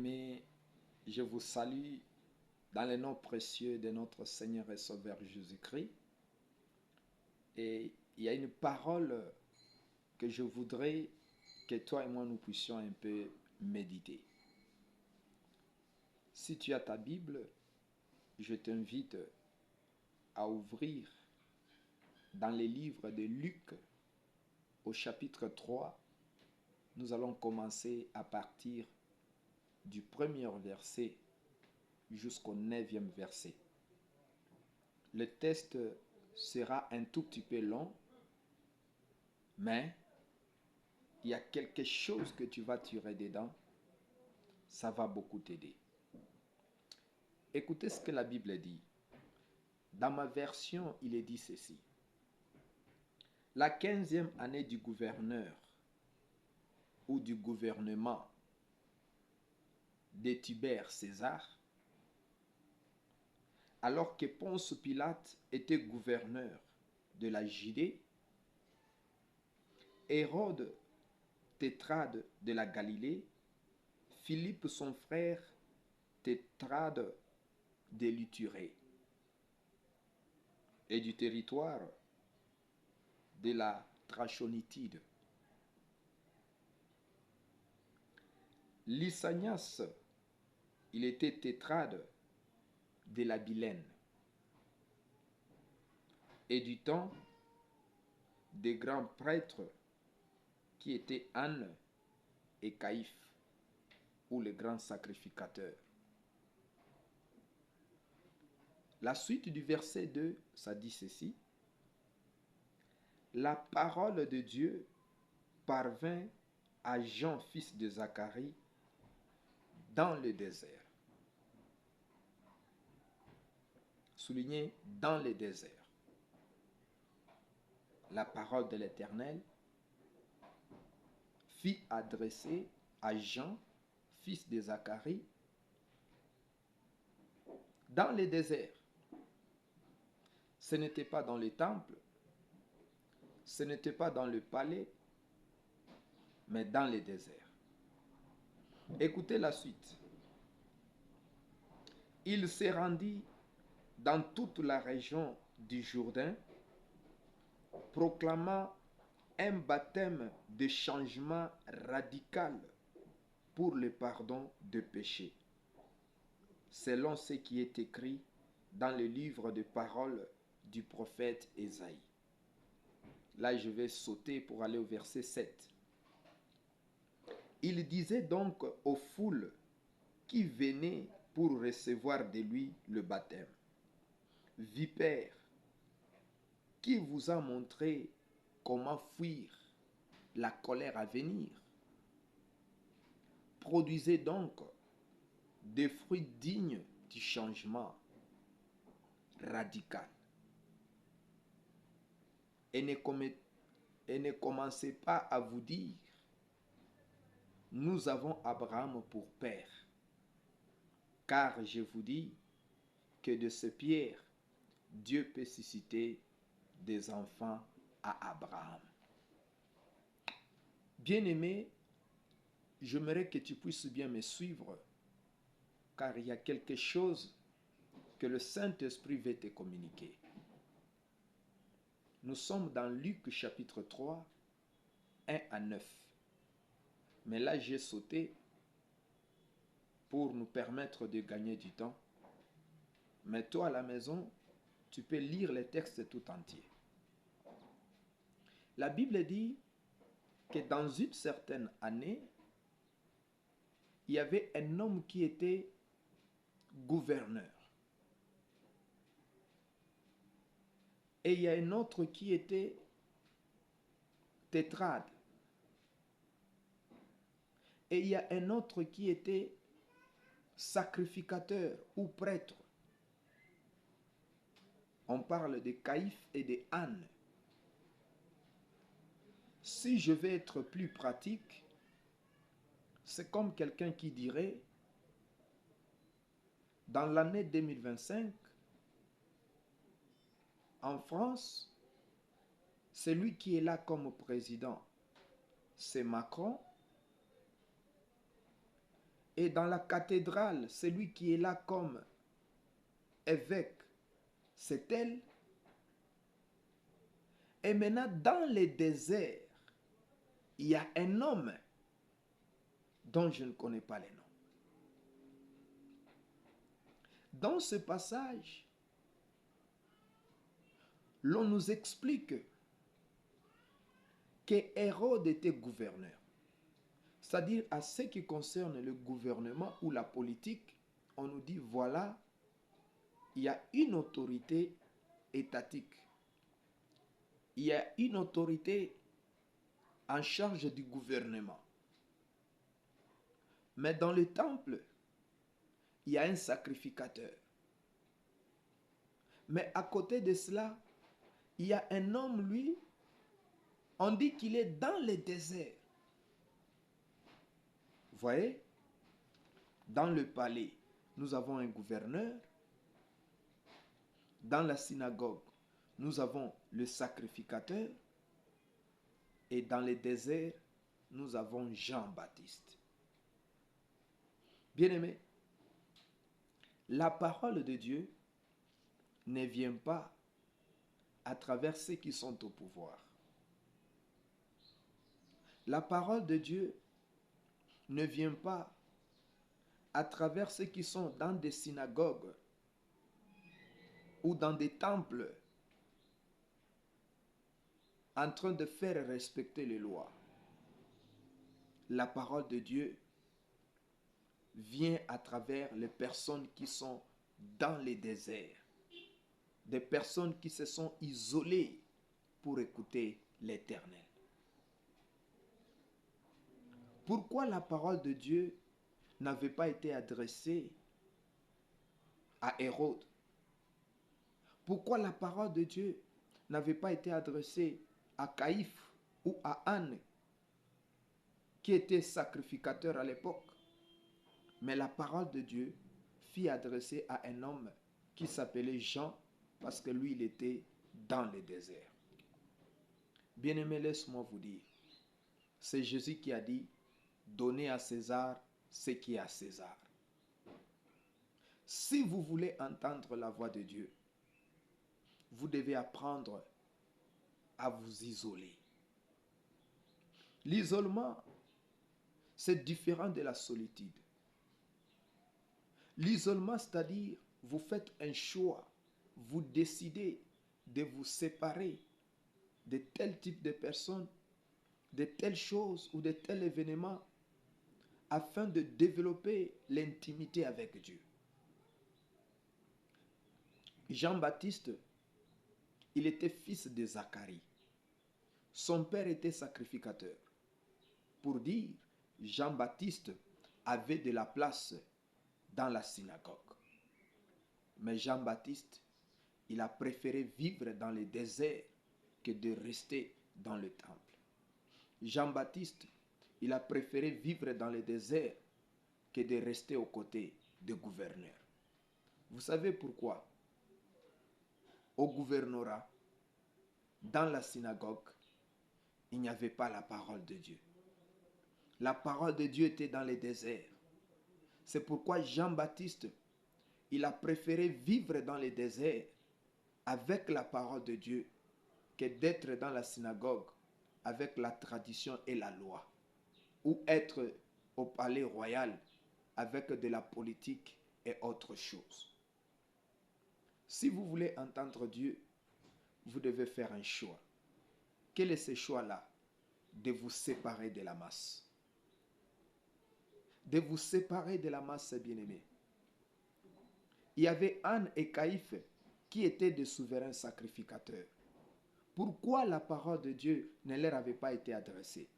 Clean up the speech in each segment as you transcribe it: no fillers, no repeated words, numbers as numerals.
Mais je vous salue dans le nom précieux de notre Seigneur et Sauveur Jésus-Christ. Et il y a une parole que je voudrais que toi et moi nous puissions un peu méditer. Si tu as ta Bible, je t'invite à ouvrir dans les livres de Luc au chapitre 3. Nous allons commencer à partir du premier verset jusqu'au 9e verset. Le texte sera un tout petit peu long, mais il y a quelque chose que tu vas tirer dedans, ça va beaucoup t'aider. Écoutez ce que la Bible dit. Dans ma version, il est dit ceci. La 15e année du gouverneur ou du gouvernement de Tibère César, alors que Ponce Pilate était gouverneur de la Judée, Hérode, tétrade de la Galilée, Philippe son frère, tétrade de l'Iturie et du territoire de la Trachonitide, Lysanias, il était tétrade de la Bilène, et du temps des grands prêtres qui étaient Anne et Caïphe, ou les grands sacrificateurs. La suite du verset 2, ça dit ceci. La parole de Dieu parvint à Jean, fils de Zacharie, dans le désert. Souligné dans le désert. La parole de l'Éternel fut adressée à Jean, fils de Zacharie, dans le désert. Ce n'était pas dans le temple, ce n'était pas dans le palais, mais dans le désert. Écoutez la suite. Il se rendit dans toute la région du Jourdain, proclamant un baptême de changement radical pour le pardon de péchés, selon ce qui est écrit dans le livre de paroles du prophète Ésaïe. Là, je vais sauter pour aller au verset 7. Il disait donc aux foules qui venaient pour recevoir de lui le baptême: Vipères, qui vous a montré comment fuir la colère à venir? Produisez donc des fruits dignes du changement radical. Et ne commencez pas à vous dire: nous avons Abraham pour père. Car je vous dis que de ce pierre, Dieu peut susciter des enfants à Abraham. Bien-aimé, j'aimerais que tu puisses bien me suivre, car il y a quelque chose que le Saint-Esprit veut te communiquer. Nous sommes dans Luc chapitre 3, 1 à 9. Mais là, j'ai sauté pour nous permettre de gagner du temps. Mais toi, à la maison, tu peux lire les textes tout entiers. La Bible dit que dans une certaine année, il y avait un homme qui était gouverneur. Et il y a un autre qui était tétrade. Et il y a un autre qui était sacrificateur ou prêtre. On parle de Caïphe et de Anne. Si je vais être plus pratique, c'est comme quelqu'un qui dirait, dans l'année 2025, en France, celui qui est là comme président, c'est Macron. Et dans la cathédrale, celui qui est là comme évêque, c'est elle. Et maintenant, dans les déserts, il y a un homme dont je ne connais pas les noms. Dans ce passage, l'on nous explique que Hérode était gouverneur. C'est-à-dire, à ce qui concerne le gouvernement ou la politique, on nous dit, voilà, il y a une autorité étatique. Il y a une autorité en charge du gouvernement. Mais dans le temple, il y a un sacrificateur. Mais à côté de cela, il y a un homme, lui, on dit qu'il est dans le désert. Vous voyez, dans le palais, nous avons un gouverneur. Dans la synagogue, nous avons le sacrificateur. Et dans le désert, nous avons Jean-Baptiste. Bien-aimés, la parole de Dieu ne vient pas à travers ceux qui sont au pouvoir. La parole de Dieu ne vient pas à travers ceux qui sont dans des synagogues ou dans des temples en train de faire respecter les lois. La parole de Dieu vient à travers les personnes qui sont dans les déserts, des personnes qui se sont isolées pour écouter l'Éternel. Pourquoi la parole de Dieu n'avait pas été adressée à Hérode? Pourquoi la parole de Dieu n'avait pas été adressée à Caïphe ou à Anne, qui était sacrificateur à l'époque? Mais la parole de Dieu fut adressée à un homme qui s'appelait Jean, parce que lui, il était dans le désert. Bien-aimés, laisse-moi vous dire, c'est Jésus qui a dit, donnez à César ce qui est à César. Si vous voulez entendre la voix de Dieu, vous devez apprendre à vous isoler. L'isolement, c'est différent de la solitude. L'isolement, c'est-à-dire, vous faites un choix, vous décidez de vous séparer de tel type de personnes, de telles choses ou de tels événements afin de développer l'intimité avec Dieu. Jean-Baptiste, il était fils de Zacharie. Son père était sacrificateur. Pour dire, Jean-Baptiste avait de la place dans la synagogue. Mais Jean-Baptiste, il a préféré vivre dans le désert que de rester dans le temple. Jean-Baptiste, il a préféré vivre dans le désert que de rester aux côtés du gouverneur. Vous savez pourquoi? Au gouvernorat, dans la synagogue, il n'y avait pas la parole de Dieu. La parole de Dieu était dans le désert. C'est pourquoi Jean-Baptiste, il a préféré vivre dans le désert avec la parole de Dieu que d'être dans la synagogue avec la tradition et la loi, ou être au palais royal avec de la politique et autre chose. Si vous voulez entendre Dieu, vous devez faire un choix. Quel est ce choix-là? De vous séparer de la masse. De vous séparer de la masse, bien-aimés. Il y avait Anne et Caïphe qui étaient des souverains sacrificateurs. Pourquoi la parole de Dieu ne leur avait pas été adressée?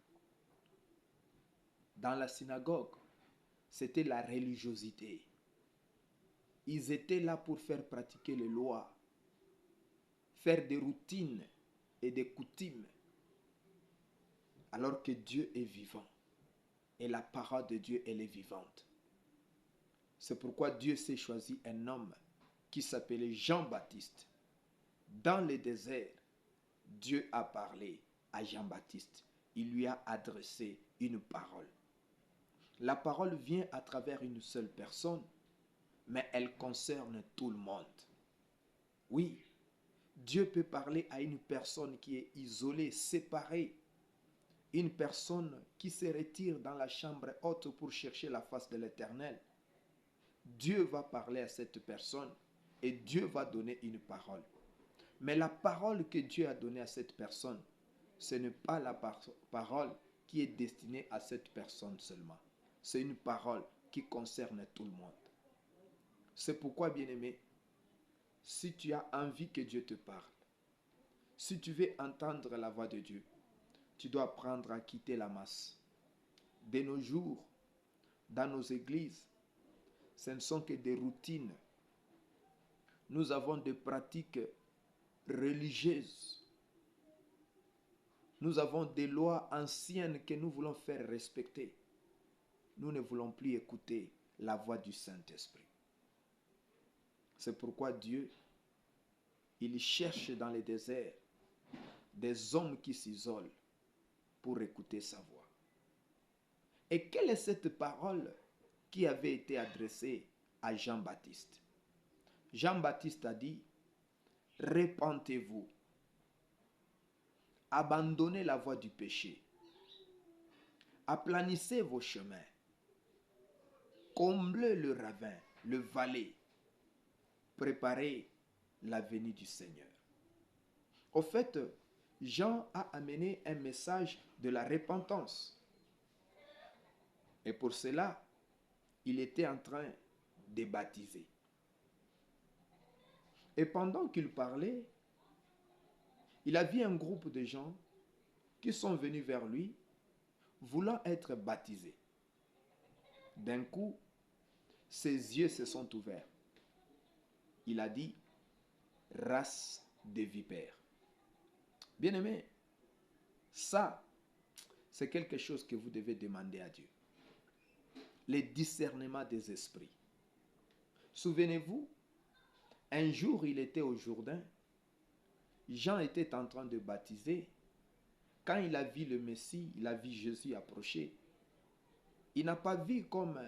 Dans la synagogue, c'était la religiosité. Ils étaient là pour faire pratiquer les lois, faire des routines et des coutumes, alors que Dieu est vivant et la parole de Dieu, elle est vivante. C'est pourquoi Dieu s'est choisi un homme qui s'appelait Jean-Baptiste. Dans le désert, Dieu a parlé à Jean-Baptiste. Il lui a adressé une parole. La parole vient à travers une seule personne, mais elle concerne tout le monde. Oui, Dieu peut parler à une personne qui est isolée, séparée, une personne qui se retire dans la chambre haute pour chercher la face de l'Éternel. Dieu va parler à cette personne et Dieu va donner une parole. Mais la parole que Dieu a donnée à cette personne, ce n'est pas la parole qui est destinée à cette personne seulement. C'est une parole qui concerne tout le monde. C'est pourquoi, bien-aimé, si tu as envie que Dieu te parle, si tu veux entendre la voix de Dieu, tu dois apprendre à quitter la masse. De nos jours, dans nos églises, ce ne sont que des routines. Nous avons des pratiques religieuses. Nous avons des lois anciennes que nous voulons faire respecter. Nous ne voulons plus écouter la voix du Saint-Esprit. C'est pourquoi Dieu, il cherche dans les déserts des hommes qui s'isolent pour écouter sa voix. Et quelle est cette parole qui avait été adressée à Jean-Baptiste? Jean-Baptiste a dit, repentez-vous, abandonnez la voie du péché, aplanissez vos chemins, comblez le ravin, le vallée, préparez la venue du Seigneur. Au fait, Jean a amené un message de la repentance. Et pour cela, il était en train de baptiser. Et pendant qu'il parlait, il a vu un groupe de gens qui sont venus vers lui, voulant être baptisés. D'un coup, ses yeux se sont ouverts. Il a dit, race de vipères. Bien-aimé, ça, c'est quelque chose que vous devez demander à Dieu. Le discernement des esprits. Souvenez-vous, un jour, il était au Jourdain. Jean était en train de baptiser. Quand il a vu le Messie, il a vu Jésus approcher. Il n'a pas vu comme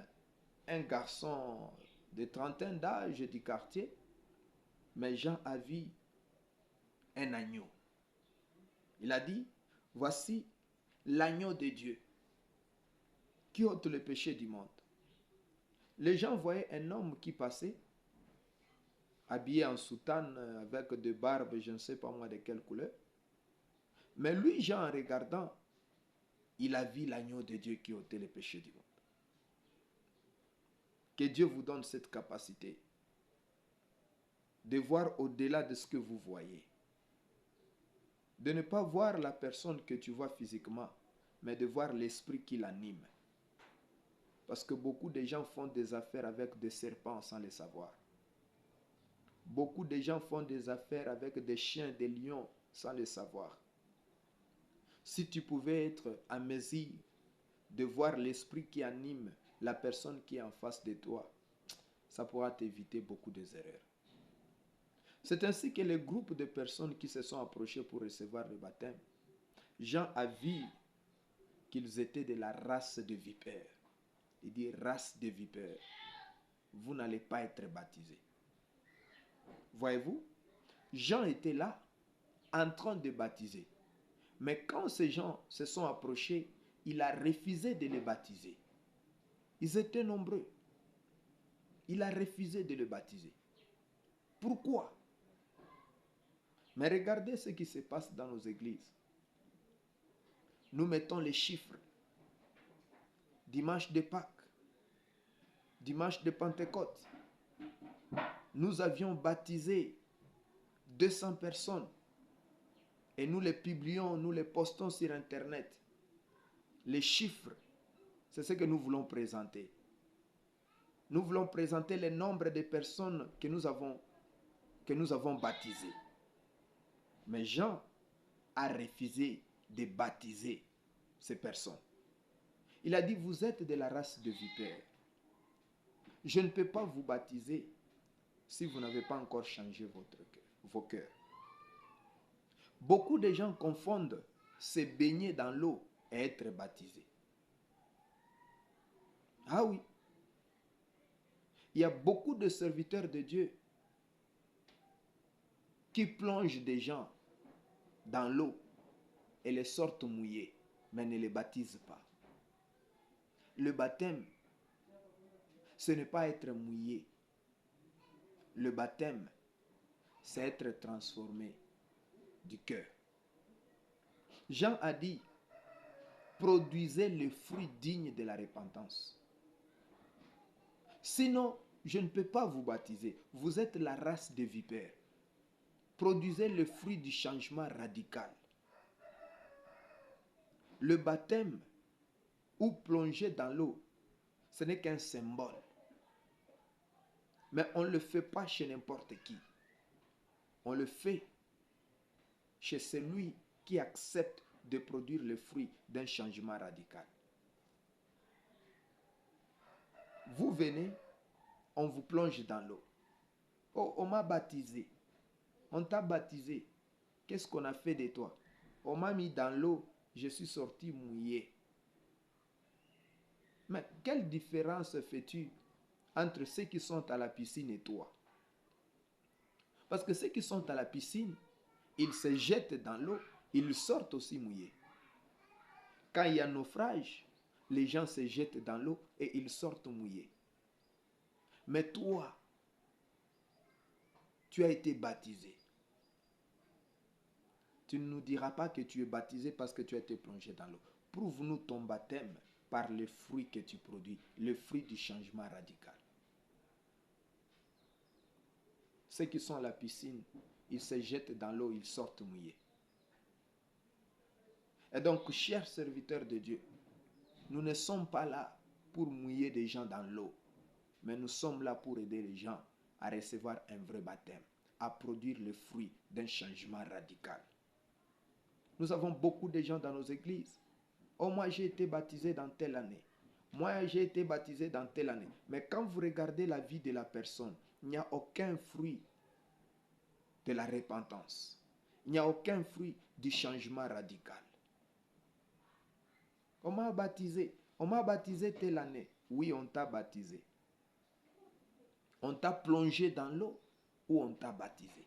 un garçon de trentaine d'âge du quartier, mais Jean a vu un agneau. Il a dit, voici l'agneau de Dieu qui ôte le péché du monde. Les gens voyaient un homme qui passait, habillé en soutane, avec des barbes, je ne sais pas moi de quelle couleur. Mais lui, Jean, en regardant, il a vu l'agneau de Dieu qui ôtait le péché du monde. Que Dieu vous donne cette capacité de voir au-delà de ce que vous voyez. De ne pas voir la personne que tu vois physiquement, mais de voir l'esprit qui l'anime. Parce que beaucoup de gens font des affaires avec des serpents sans le savoir. Beaucoup de gens font des affaires avec des chiens, des lions sans le savoir. Si tu pouvais être à mesure de voir l'esprit qui anime la personne qui est en face de toi, ça pourra t'éviter beaucoup d'erreurs. C'est ainsi que le groupe de personnes qui se sont approchées pour recevoir le baptême, Jean a vu qu'ils étaient de la race de vipères. Il dit race de vipères. Vous n'allez pas être baptisés. Voyez-vous, Jean était là en train de baptiser. Mais quand ces gens se sont approchés, il a refusé de les baptiser. Ils étaient nombreux. Il a refusé de les baptiser. Pourquoi? Mais regardez ce qui se passe dans nos églises. Nous mettons les chiffres. Dimanche de Pâques, dimanche de Pentecôte, nous avions baptisé 200 personnes et nous les publions, nous les postons sur Internet. Les chiffres, c'est ce que nous voulons présenter. Nous voulons présenter le nombre de personnes que nous avons baptisées. Mais Jean a refusé de baptiser ces personnes. Il a dit, vous êtes de la race de vipères. Je ne peux pas vous baptiser si vous n'avez pas encore changé vos cœurs. Beaucoup de gens confondent se baigner dans l'eau et être baptisés. Ah oui. Il y a beaucoup de serviteurs de Dieu qui plongent des gens dans l'eau et les sortent mouillés, mais ne les baptisent pas. Le baptême, ce n'est pas être mouillé. Le baptême, c'est être transformé du cœur. Jean a dit, produisez le fruit digne de la repentance. Sinon, je ne peux pas vous baptiser. Vous êtes la race des vipères. Produisez le fruit du changement radical. Le baptême ou plonger dans l'eau, ce n'est qu'un symbole. Mais on ne le fait pas chez n'importe qui. On le fait chez celui qui accepte de produire le fruit d'un changement radical. Vous venez, on vous plonge dans l'eau. Oh, on m'a baptisé. On t'a baptisé. Qu'est-ce qu'on a fait de toi? On m'a mis dans l'eau, je suis sorti mouillé. Mais quelle différence fais-tu entre ceux qui sont à la piscine et toi? Parce que ceux qui sont à la piscine, ils se jettent dans l'eau, ils sortent aussi mouillés. Quand il y a naufrage, les gens se jettent dans l'eau et ils sortent mouillés. Mais toi, tu as été baptisé. Tu ne nous diras pas que tu es baptisé parce que tu as été plongé dans l'eau. Prouve-nous ton baptême par les fruits que tu produis, le fruit du changement radical. Ceux qui sont à la piscine, ils se jettent dans l'eau, ils sortent mouillés. Et donc, chers serviteurs de Dieu, nous ne sommes pas là pour mouiller des gens dans l'eau, mais nous sommes là pour aider les gens à recevoir un vrai baptême, à produire le fruit d'un changement radical. Nous avons beaucoup de gens dans nos églises. Oh, moi j'ai été baptisé dans telle année. Moi j'ai été baptisé dans telle année. Mais quand vous regardez la vie de la personne, il n'y a aucun fruit de la repentance. Il n'y a aucun fruit du changement radical. On m'a baptisé. On m'a baptisé telle année. Oui, on t'a baptisé. On t'a plongé dans l'eau ou on t'a baptisé.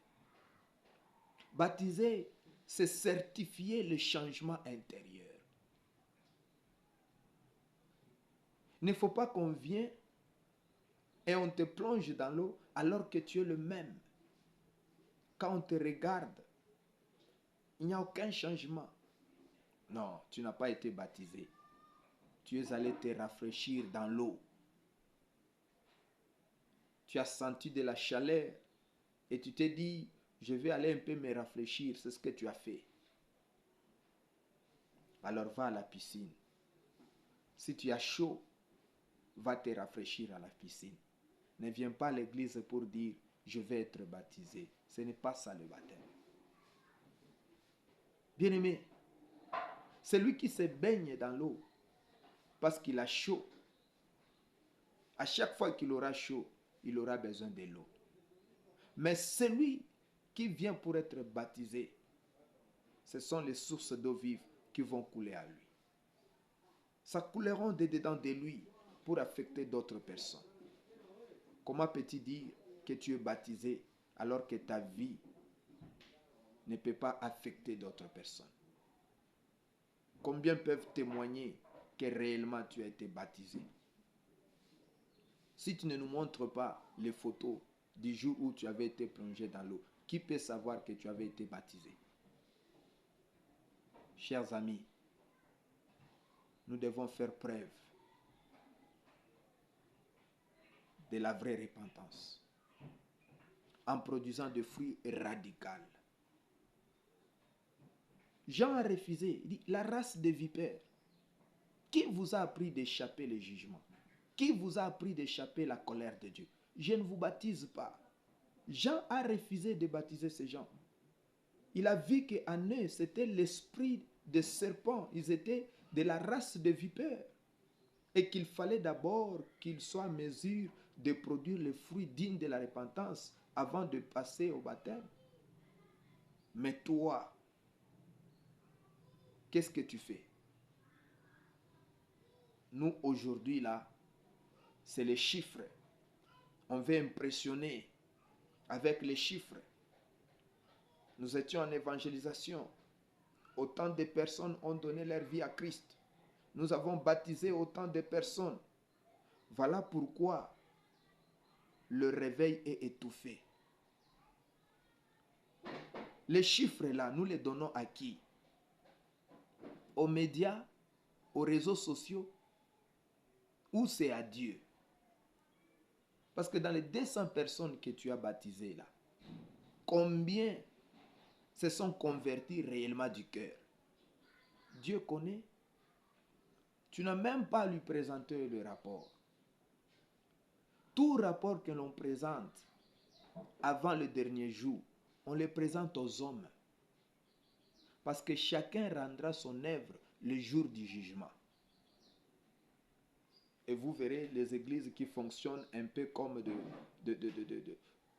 Baptiser, c'est certifier le changement intérieur. Il ne faut pas qu'on vienne et on te plonge dans l'eau alors que tu es le même. Quand on te regarde, il n'y a aucun changement. Non, tu n'as pas été baptisé. Tu es allé te rafraîchir dans l'eau. Tu as senti de la chaleur et tu t'es dit, je vais aller un peu me rafraîchir. C'est ce que tu as fait. Alors va à la piscine. Si tu as chaud, va te rafraîchir à la piscine. Ne viens pas à l'église pour dire, je vais être baptisé. Ce n'est pas ça le baptême. Bien-aimé, celui qui se baigne dans l'eau parce qu'il a chaud, à chaque fois qu'il aura chaud, il aura besoin de l'eau. Mais celui qui vient pour être baptisé, ce sont les sources d'eau vive qui vont couler à lui. Ça couleront dedans de lui pour affecter d'autres personnes. Comment peux-tu dire que tu es baptisé alors que ta vie ne peut pas affecter d'autres personnes? Combien peuvent témoigner que réellement tu as été baptisé? Si tu ne nous montres pas les photos du jour où tu avais été plongé dans l'eau, qui peut savoir que tu avais été baptisé? Chers amis, nous devons faire preuve de la vraie repentance en produisant des fruits radicaux. Jean a refusé, il dit, la race des vipères. Qui vous a appris d'échapper le jugement? Qui vous a appris d'échapper la colère de Dieu? Je ne vous baptise pas. Jean a refusé de baptiser ces gens. Il a vu qu'en eux, c'était l'esprit de serpent. Ils étaient de la race de vipères. Et qu'il fallait d'abord qu'ils soient en mesure de produire le fruit digne de la repentance avant de passer au baptême. Mais toi, qu'est-ce que tu fais? Nous, aujourd'hui, là, c'est les chiffres. On veut impressionner avec les chiffres. Nous étions en évangélisation. Autant de personnes ont donné leur vie à Christ. Nous avons baptisé autant de personnes. Voilà pourquoi le réveil est étouffé. Les chiffres là, nous les donnons à qui? Aux médias, aux réseaux sociaux, ou c'est à Dieu? Parce que dans les 200 personnes que tu as baptisées là, combien se sont convertis réellement du cœur? Dieu connaît. Tu n'as même pas à lui présenter le rapport. Tout rapport que l'on présente avant le dernier jour, on le présente aux hommes. Parce que chacun rendra son œuvre le jour du jugement. Et vous verrez les églises qui fonctionnent un peu comme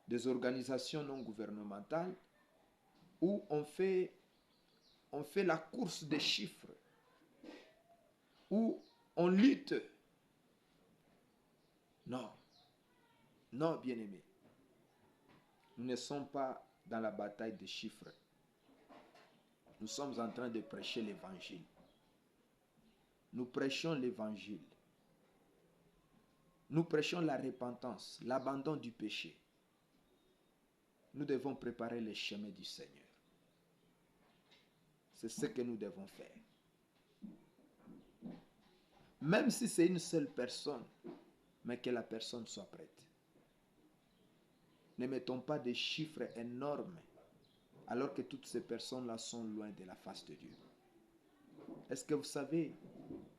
des organisations non gouvernementales où on fait la course des chiffres, où on lutte. Non, non, bien-aimés. Nous ne sommes pas dans la bataille des chiffres. Nous sommes en train de prêcher l'évangile. Nous prêchons l'évangile. Nous prêchons la repentance, l'abandon du péché. Nous devons préparer les chemins du Seigneur. C'est ce que nous devons faire. Même si c'est une seule personne, mais que la personne soit prête. Ne mettons pas des chiffres énormes alors que toutes ces personnes-là sont loin de la face de Dieu. Est-ce que vous savez,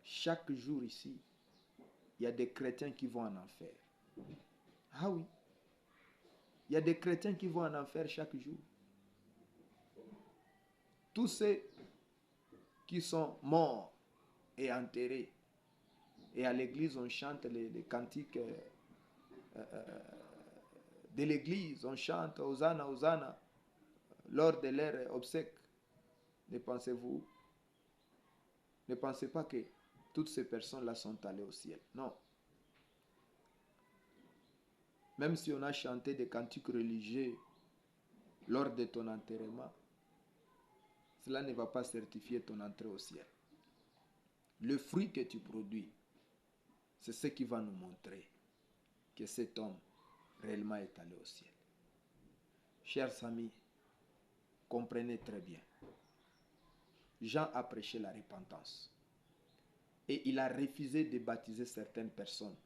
chaque jour ici, il y a des chrétiens qui vont en enfer. Ah oui. Il y a des chrétiens qui vont en enfer chaque jour. Tous ceux qui sont morts et enterrés. Et à l'église, on chante les cantiques de l'église. On chante Hosanna, Hosanna lors de leur obsèque. Ne pensez pas que toutes ces personnes-là sont allées au ciel. Non. Même si on a chanté des cantiques religieux lors de ton enterrement, cela ne va pas certifier ton entrée au ciel. Le fruit que tu produis, c'est ce qui va nous montrer que cet homme réellement est allé au ciel. Chers amis, comprenez très bien. Jean a prêché la repentance. Et il a refusé de baptiser certaines personnes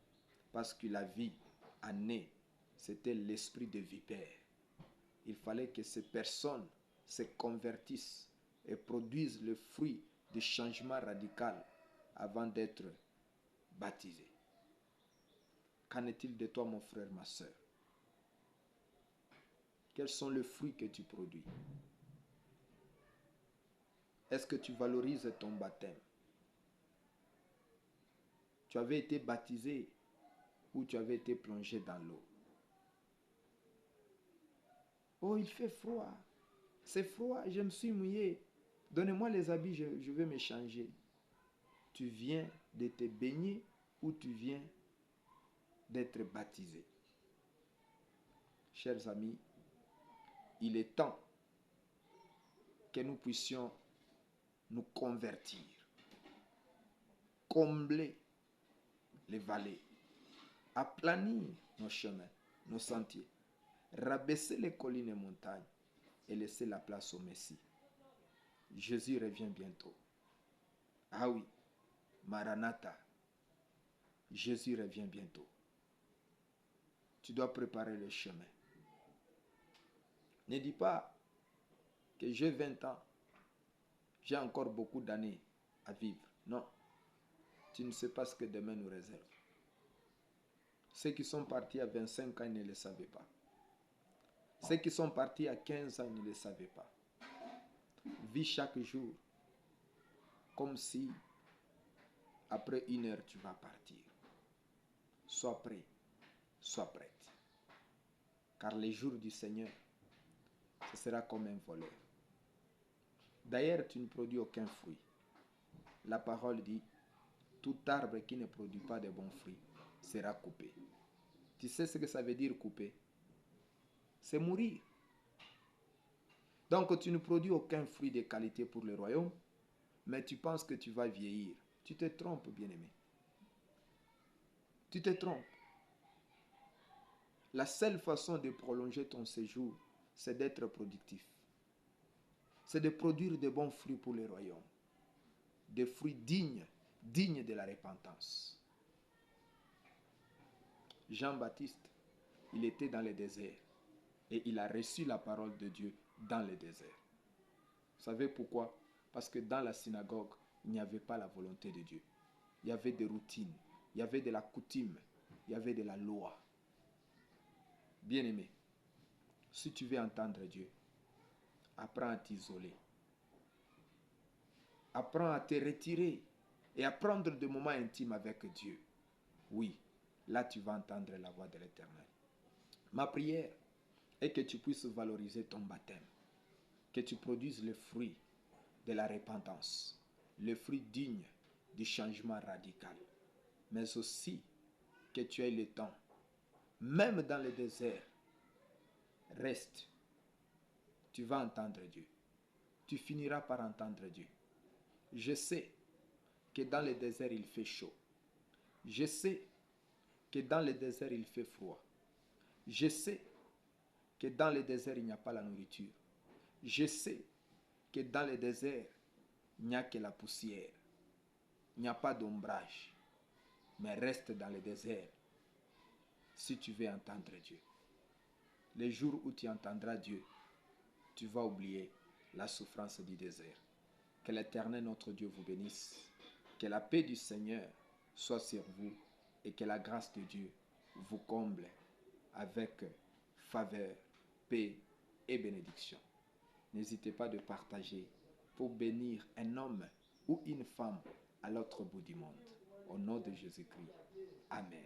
parce que la vie a né, c'était l'esprit de vipère. Il fallait que ces personnes se convertissent et produisent le fruit du changement radical avant d'être baptisés. Qu'en est-il de toi, mon frère, ma soeur? Quels sont les fruits que tu produis? Est-ce que tu valorises ton baptême? Tu avais été baptisé ou tu avais été plongé dans l'eau? Oh, il fait froid. C'est froid, je me suis mouillé. Donnez-moi les habits, je vais me changer. Tu viens de te baigner ou tu viens d'être baptisé? Chers amis, il est temps que nous puissions nous convertir, combler les vallées, aplanir nos chemins, nos sentiers, rabaisser les collines et montagnes et laisser la place au Messie. Jésus revient bientôt. Ah oui, Maranatha, Jésus revient bientôt. Tu dois préparer le chemin. Ne dis pas que j'ai 20 ans, j'ai encore beaucoup d'années à vivre. Non, tu ne sais pas ce que demain nous réserve. Ceux qui sont partis à 25 ans, ils ne le savaient pas. Ceux qui sont partis à 15 ans, ils ne le savaient pas. Vis chaque jour comme si après 1 heure tu vas partir. Sois prêt, sois prête. Car les jours du Seigneur, ce sera comme un voleur. D'ailleurs, tu ne produis aucun fruit. La parole dit, tout arbre qui ne produit pas de bons fruits sera coupé. Tu sais ce que ça veut dire couper? C'est mourir. Donc tu ne produis aucun fruit de qualité pour le royaume, mais tu penses que tu vas vieillir. Tu te trompes, bien-aimé. Tu te trompes. La seule façon de prolonger ton séjour, c'est d'être productif. C'est de produire de bons fruits pour le royaume. Des fruits dignes de la repentance. Jean-Baptiste, il était dans le désert et il a reçu la parole de Dieu dans le désert. Vous savez pourquoi? Parce que dans la synagogue, il n'y avait pas la volonté de Dieu. Il y avait des routines, il y avait de la coutume, il y avait de la loi. Bien-aimé, si tu veux entendre Dieu, apprends à t'isoler. Apprends à te retirer et à prendre des moments intimes avec Dieu. Oui, là tu vas entendre la voix de l'Éternel. Ma prière est que tu puisses valoriser ton baptême, que tu produises le fruit de la repentance, le fruit digne du changement radical, mais aussi que tu aies le temps, même dans le désert, reste, tu vas entendre Dieu, tu finiras par entendre Dieu. Je sais que dans le désert il fait chaud, je sais que dans le désert il fait froid, je sais que dans le désert il n'y a pas la nourriture, je sais que dans le désert il n'y a que la poussière, il n'y a pas d'ombrage, mais reste dans le désert si tu veux entendre Dieu. Les jours où tu entendras Dieu, tu vas oublier la souffrance du désert. Que l'Éternel notre Dieu vous bénisse, que la paix du Seigneur soit sur vous et que la grâce de Dieu vous comble avec faveur, paix et bénédiction. N'hésitez pas de partager pour bénir un homme ou une femme à l'autre bout du monde. Au nom de Jésus-Christ. Amen.